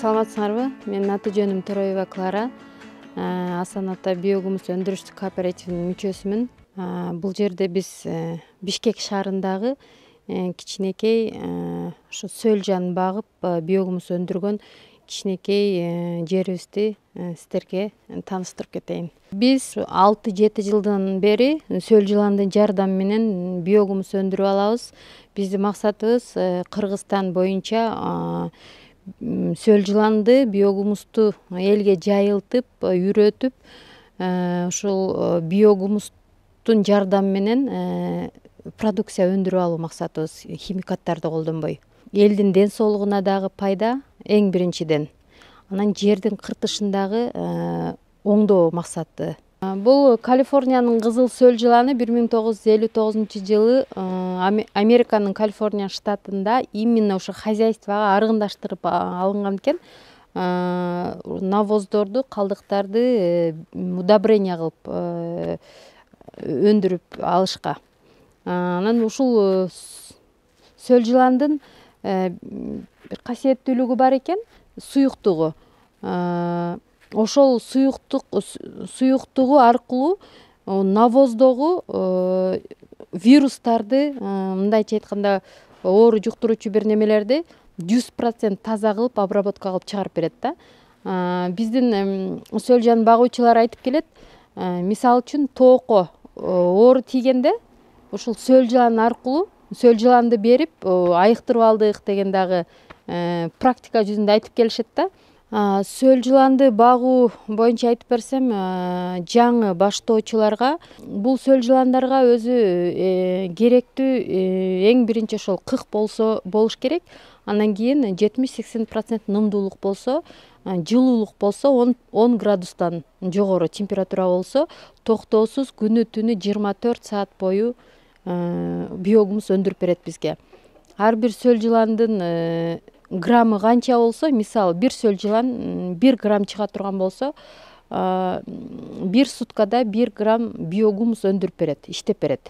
Саламатсыңарбы? Менин аты жөнүм Тороева Клара. Асан ата биогумус өндүрүштүк кооперативинин мүчөсүмүн. Бул жерде биз Бишкек шаарындагы кичинекей ушу сөлжан багып биогумус өндүргөн кичинекей жерибизди сиздерге тааныштырып кетейин. Биз 6-7 жылдан бери сөл жыландын жардамы менен биогумус өндүрүп алабыз. Биздин максатыбыз Кыргызстан боюнча сөл жыланды биогумусту элге жайылтып, үйрөтүп, ушул биогумустун жардамы менен продукция өндүрүп алуу максатыбыз, химикаттарды колдонбой. Элдин ден соолугуна дагы пайда эң биринчиден. Анан жердин кыртышын дагы оңдоо максаты. Бул Калифорниянын кызыл сөл жыланы 1959-жылы Американын Калифорния штатында именно ошо хозяйствого аргындаштырып алынган экен. Навоздорду, калдыктарды удобрение кылып өндүрүп алышка. Анан ушул сөл жыландын бир касиеттүүлүгү бар экен, суюктугу. Ошол суюктугу аркылуу навоздогу вирустарды, мындайча айтканда, оору жуктуруучу бир немелерди 100% таза кылып, обработка кылып чыгарып берет да. Биздин сөл жан багуучулар айтып келет, мисалы үчүн тоокко оору тийгенде ушул сөл жылан аркылуу сөл жыланды берип айыктырып алдык деген дагы практика жүзүндө айтып келишет да. Сөл жыланды багуу боюнча айтып берсем, жаңы баштоочуларга бул сөл жыландарга өзү керектүү эң биринчи ошол кых болуш керек. Андан кийин 70-80% нымдуулук болсо, жылуулук болсо, 10 градустан жогору температура болсо, токтоосуз күнү түнү 24 саат бою биогумус өндүрүп берет бизге. Ар бир сөл жыландын граммы канча болсо, мисалы бир сөл жылан 1 грамм чыга турган болсо, бир суткада 1 грамм биогумус өндүрүп берет, иштеп берет.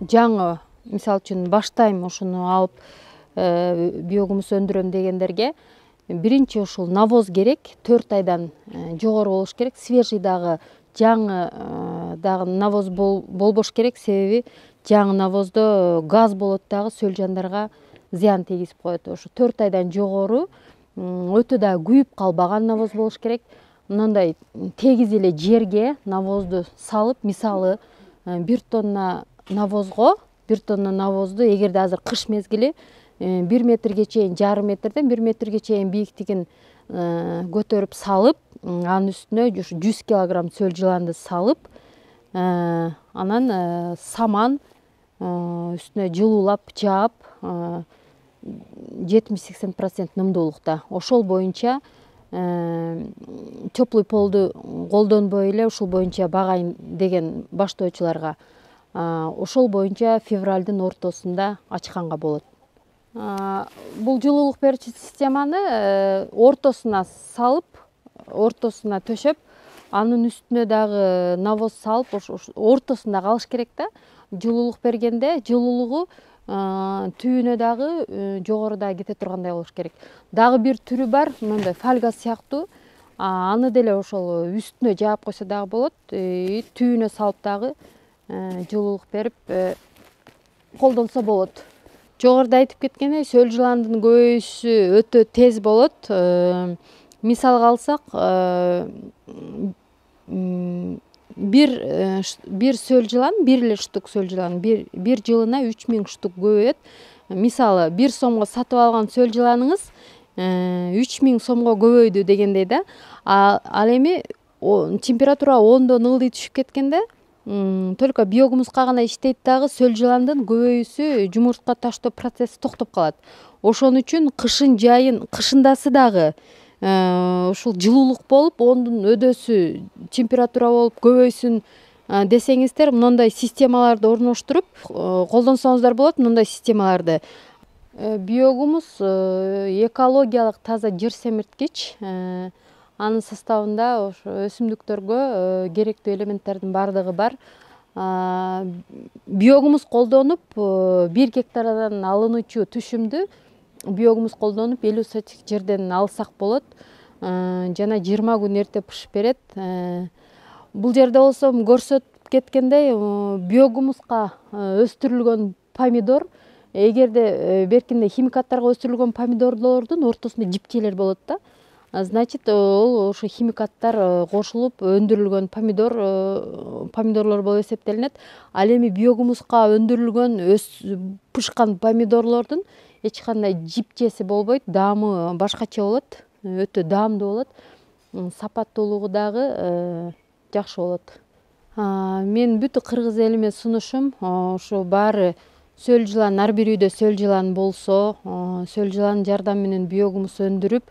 Жаңы, мисалы үчүн баштайм ушуну алып биогумус өндүрөм дегендерге биринчи ушул навоз керек, 4 айдан жогору болуш керек. Свежий дагы, жаңы дагы навоз болбош керек, себеби жаңы навоздо газ болот дагы сөл жандарга зыян тийгизип коет. Ошо 4 айдан жогору өтө да күйүп калбаган навоз болуш керек. Мындай тегиз эле жерге навозду салып, мисалы 1 тонна навозго, 1 тонна навозду эгерде азыр кыш мезгили 1 метрге чейин, жарым метрден 1 метрге чейин бийиктигин көтөрүп салып, анын үстүнө 100 килограмм сөл жыланды салып, анан саман үстүнө жылуулап жаап, 70-80% нымдуулукта. Ошол боюнча теплый полду колдонбой эле ушул боюнча багайын деген баштоочуларга ошол боюнча февралдын ортосунда ачканга болот. Бул жылуулук берүүчү системаны ортосуна салып, ортосуна төшөп, анын үстүнө дагы навоз салып, ортосунда калыш керек да. Жылуулук бергенде жылуулугу түбүнө дагы жогоруда кете тургандай болуш керек. Дагы бир түрү бар, мындай фольга сыяктуу. Аны деле ошол үстүнө жаап койсо дагы болот. Түбүнө салып дагы жылуулук берип колдонсо болот. Жогоруда айтып кеткендей, сөл жыландын көбөйүшү өтө тез болот. Мисалга алсак, бир сөл жылан, бир эле штук сөл жылан бир жылына 3000 штук көбөйөт. Мисалы 1 сомго сатып алган сөл жыланыңыз 3000 сомго көбөйдү дегендей да. Ал эми температура 10дон ылдый түшүп кеткенде, только биогумуска гана иштейт дагы сөл жыландын көбөйүүсү, жумуртка таштоо процесси токтоп калат. Ошон үчүн кышындасы дагы ушул жылуулук болуп, ондун өдөөсү температура болуп көбөйсүн десеңиздер, мындай системаларды орноштуруп колдонсоңуздар болот. Мындай системаларды биогумус экологиялык таза жер семирткич. Анын составында ошо өсүмдүктөргө керектүү элементтердин баардыгы бар. Биогумус колдонуп 1 гектардан алынуучу түшүмдү биогумус колдонуп 50 сотик жерден алсак болот. Жана 20 күн эрте пышып берет. Бул жерде болсо көрсөтүп кеткендей биогумуска өстүрүлгөн помидор, эгерде беркинде химикаттарга өстүрүлгөн помидорлордун ортосунда жипчелер болот да. Значит, ол ошо химикаттар кошулуп өндүрүлгөн помидорлор болуп эсептелинет. Ал эми биогумуска өндүрүлгөн пышкан помидорлордун эч кандай жипчеси болбойт, даамы башкача болот, өтө даамдуу болот, сапаттуулугу дагы жакшы болот. Мен бүт кыргыз элиме сунушум ошо баары сөл жылан, ар бир үйдө сөл жылан болсо, сөл жылан жардамы менен биогумус өндүрүп,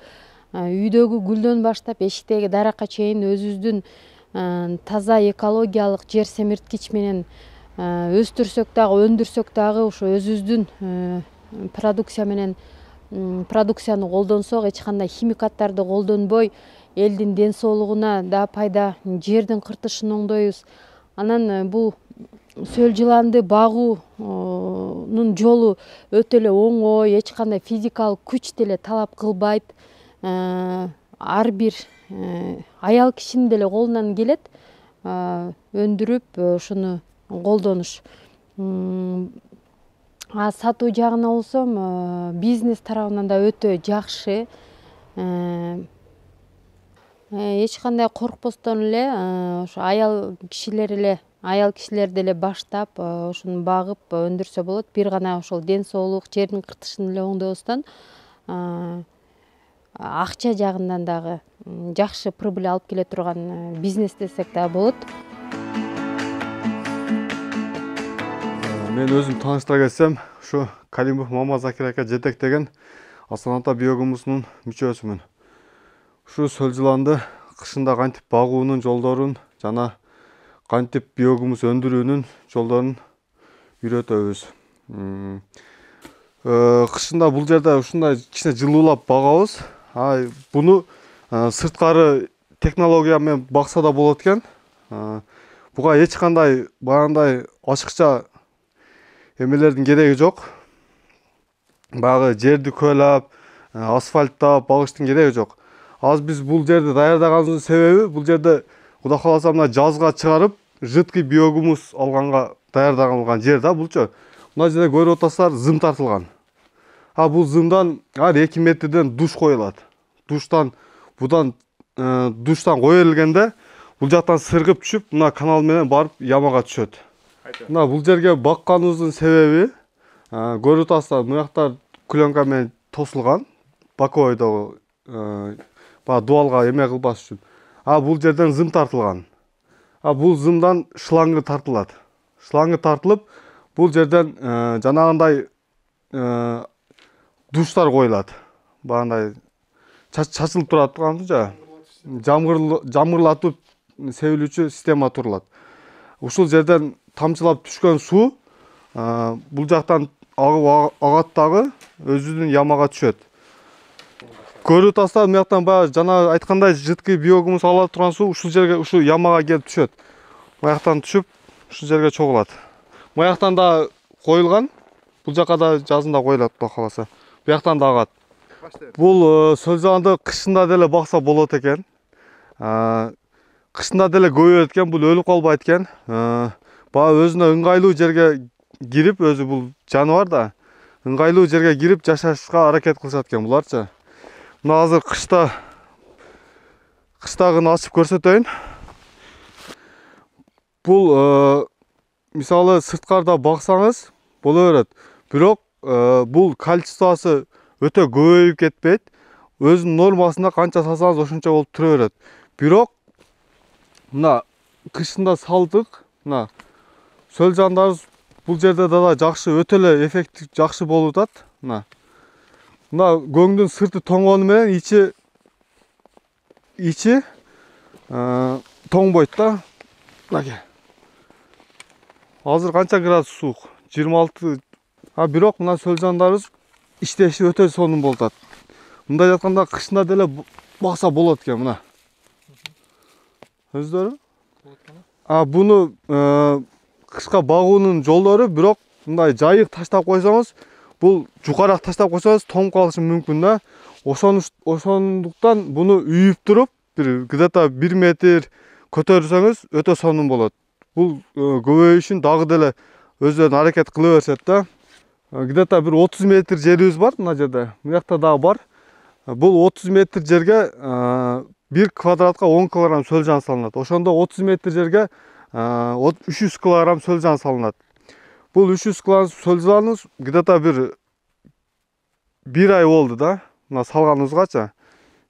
үйдөгү гүлдөн баштап эшиктеги даракка чейин өзүбүздүн таза экологиялык жер семирткич менен өстүрсөк дагы, өндүрсөк дагы ошо өзүбүздүн продукцияны колдонсок, эч кандай химикаттарды колдонбой, элдин ден соолугуна да пайда, жердин кыртышын оңдойбуз. Анан бул сөл жыланды багуунун жолу өтө эле оңой, эч кандай физикалык күч деле талап кылбайт. Ар бир аял кишинин деле колунан келет өндүрүп ошону колдонуш. Сатуу жагына болсом, бизнес тарабынан да өтө жакшы. Эч кандай коркпостон эле ошо аял кишилер деле баштап ошону багып өндүрсө болот. Бир гана ошол ден соолук, жердин кыртышын эле оңдобостон акча жагынан дагы жакшы прибыль алып келе турган бизнес десек дагы болот. Мен өзүм тааныштыра кетсем, ушу Калимов Мамазакир ака жетектеген Астана ата биогумусунун мүчөсүмүн. Ушу сөл жыланды кышында кантип багуунун жолдорун жана кантип биогумус өндүрүүнүн жолдорун үйрөтөбүз. Кышында бул жерде ушундай кичине жылуулап багабыз. Буну сырткары технология менен бакса да болот экен. Буга эч кандай баягындай ачыкча эмелердин кереги жок. Баягы жерди көөлөп, асфальттап багыштын кереги жок. Азыр биз бул жерди даярдаганыбыздын себеби, бул жерде Кудай кааласа мына жазга чыгарып, жыткы биогумус алганга даярдалган жер да булчу. Мына жерде көрүп атасыздар, зым тартылган. Бул зымдан ар 2 метрден душ коюлат. Душтан кое берилгенде бул жактан сыргып түшүп, мына канал менен барып ямага түшөт. Мына бул жерге бакканыбыздын себеби, көрүп атасыздар, мыяктар пленка менен тосулган, боковойдогу дуалга эме кылбаш үчүн. Бул жерден зым тартылган. Бул зымдан шлангы тартылат. Шлангы тартылып, бул жерден жанагындай душтар коюлат. Баягындай чачылып турат турганча, жамырлатып себилүүчү система турулат. Ушул жерден тамчылап түшкөн суу бул жактан агат дагы өзүнүн ямага түшөт. Көрүп атасыздар, мыяктан баягы жана айткандай жыткы биогумус ала турган суу ушул жерге, ушул ямага келип түшөт. Маяктан түшүп, ушул жерге чогулат. Маяктан да коюлган, бул жака да жазында коюлат, Кудай кааласа. Бияктан да агат. Бул сөл жыланды кышында деле бакса болот экен. Кышында деле көбөйөт экен, бул өлүп калбайт экен. Баягы өзүнө ыңгайлуу жерге кирип, өзү бул жаныбар да, ыңгайлуу жерге кирип жашашка аракет кылышат экен буларчы. Мына азыр кыштагын ачып көрсөтөйүн. Бул мисалы сырткарда баксаңыз боло берет. Бирок бул количествосы өтө көбөйүп кетпейт. Өзүнүн нормасында канча салсаңыз ошончо болуп тура берет. Бирок мына кышында салдык, мына сөл жандарыбыз бул жерде да жакшы, өтө эле эффектив жакшы болуп атат. Мына көңдүн сырты тоңгону менен ичи тоңбойт да. Азыр канча градус суук? 26. Бирок мына сөл жандарыбыз иштеши өтө сонун болуп атат. Мындай жатканда кышында деле бакса болот экен, мына. Өздөрү? Буну кышка багуунун жолдору, бирок мындай жайык таштап койсоңуз, Бул жукараак таштап койсоңуз тоңуп калышы мүмкүн да. Ошондуктан буну үйүп туруп, бир где-то 1 метр көтөрсөңүз өтө сонун болот. Бул көбөйүшүн дагы деле өздөрү аракет кыла беришет да. Где-то bir 30 метр жерибиз бар мына жерде. Мынакта дагы бар. Бул 30 метр жерге 1 квадратка 10 килограмм сөлжан салынат. Ошондо 30 метр жерге 300 килограмм сөлжан салынат. Бул 300 килограмм сөлжаныбыз где-то bir ай болду да. Мына салганыбызгача.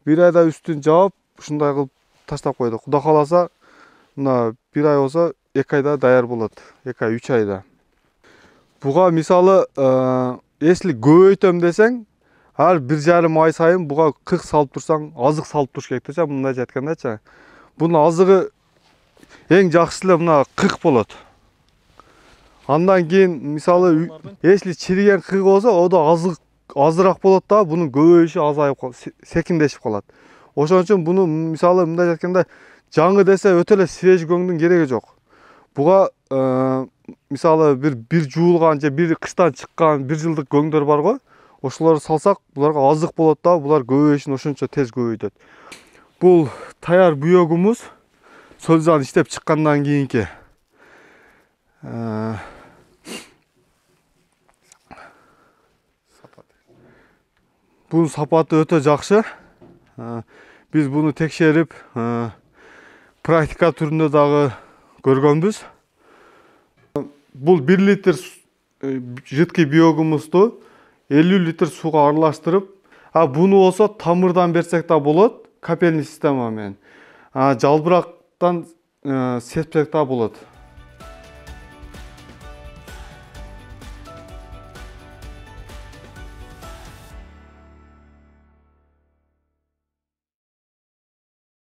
1 айда үстүн жаап, ушундай кылып таштап койдук. Кудай кааласа, мына 1 ай болсо 2 айда даяр болот. 2 ай, 3 айда. Буга мисалы, если көбөйтөм десең, ар 1,5 ай сайын буга 40 салып турсаң, азык салып туруш керек да, мындайча айткандачы. Бунун азыгы эң жакшысы эле мына 40 болот. Андан кийин мисалы, если чириген 40 болсо, о да азыраак болот да, бунун көбөйүшү азайып секиндешип калат. Ошон үчүн буну мисалы мындай айтканда, жаңы десе өтө эле свеж көңдүн кереги жок. Буга мисалы bir жуулган же bir кыштан чыккан 1 жылдык көңдөр бар го. Ошолорду салсак, буларга азык болот да, булар көбөйүшүн ошончо тез көбөйтөт. Бул таяр буйогубуз сөлжан иштеп чыккандан кийинки. Bunun сапаты өтө жакшы. Биз буну текшерип, практика түрүндө дагы көргөнбүз. Бул 1 литр жидкий биогумузду 50 литр сууга аралаштырып, буну болсо тамырдан берсек да болот, капельный система менен. Жалбырактан сепсек да болот.